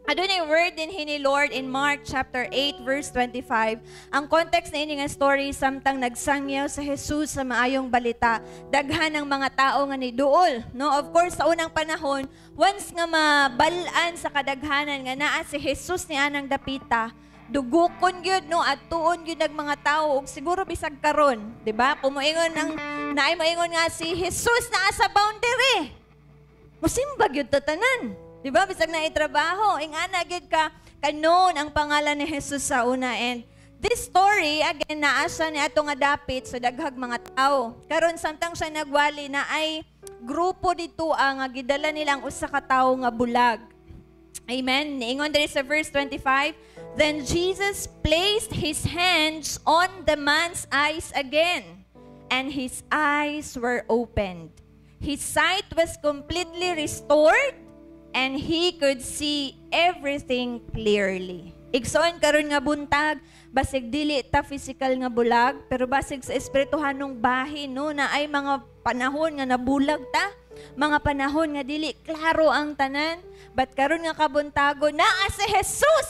Adunay word din ni Lord in Mark chapter 8 verse 25. Ang context na ini nga story samtang nagsangyaw sa Jesus sa maayong balita, daghan ng mga tao nga niduol. No, of course sa unang panahon, once nga mabalaan sa kadaghanan nga naa si Jesus ni anang dapita, dugukon gyud no at tuon gyud ng mga tao ug siguro bisag karon, di ba? Kumuingon ang naay moingon nga si Jesus naa sa boundary. Musimba gyud tatanan. Di ba? Bisag na itrabaho. Ingana gyud ka kanon ang pangalan ni Jesus sa una. And this story, again, naasa ni ato nga dapit sa daghag mga tao. Karon samtang siya nagwali na ay grupo dito ang gidala nilang usa ka tawo nga bulag. Amen. Niingon diri sa verse 25, then Jesus placed his hands on the man's eyes again, and his eyes were opened. His sight was completely restored, and he could see everything clearly. Igsoon karon nga buntag, basig dili ta physical nga bulag, pero basig sa espirituhanong bahin, no, na ay mga panahon nga nabulag ta, mga panahon nga dili klaro ang tanan, but karon nga kabuntago naa si Jesus.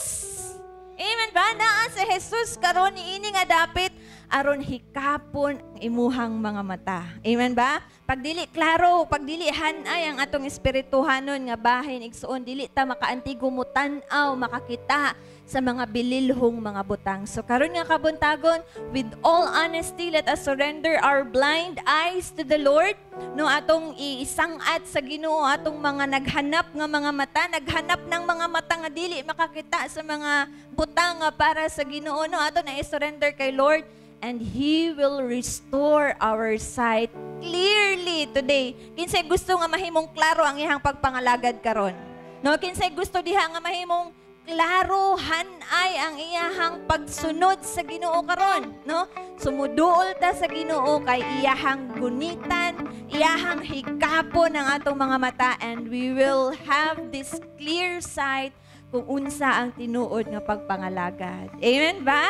Amen ba? Naa si Jesus karon niini nga dapit aron hikapon ang imuhang mga mata. Amen ba? Pag dili klaro, pag dili hanay ang atong espirituhanon nga bahin, igsuon dili ta makaantigo mo tan-aw, makakita sa mga bililhong mga butang. So karon nga kabuntagon, with all honesty, let us surrender our blind eyes to the Lord. No, atong iisangat sa Ginoo atong mga naghanap nga mga mata, naghanap ng mga mata nga dili makakita sa mga butang nga para sa Ginoo. No, ato na i-surrender kay Lord, and He will restore our sight clearly today. Kinsay gusto nga mahimong klaro ang iyang pagpangalagad karon? No, kinsay gusto diha nga mahimong klaro hanay ang iyahang pagsunod sa Ginoo karon, no? Sumuduol ta sa Ginoo kay iyahang gunitan, iyahang hikapon ang atong mga mata, and we will have this clear sight kung unsa ang tinuod nga pagpangalagad. Amen ba?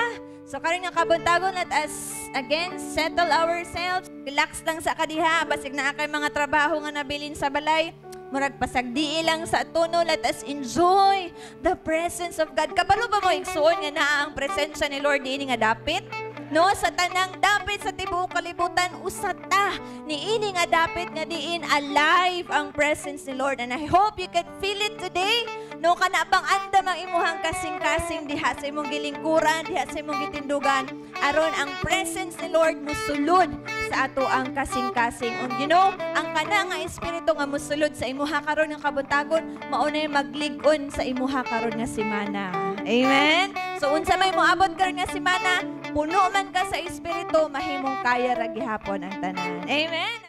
So karon nga kabuntagon, let us again settle ourselves. Relax lang sa kadiha, basig na kay mga trabaho nga nabilin sa balay. Murag pasagdii lang sa tuno, let us enjoy the presence of God. Kabalo ba mo igsuon nga naa ang presensya ni Lord diini nga dapit? No, sa tanang dapit sa tibuok kalibutan, usata niini nga dapit nga diin alive ang presence ni Lord. And I hope you can feel it today. No, kana bang andam ang imuhang kasing-kasing diha sa imong gilingkuran, diha sa imong gitindugan, aron ang presence ni Lord musulod sa ato ang kasing-kasing. And you know, ang kana nga espiritu nga musulod sa imuha karon nga kabuntagon, mao na maglig-on sa imuha karon nga semana. Amen. So unsa may moabot karon nga semana, puno man ka sa espiritu, mahimong kaya ra gihapon ang tanan. Amen.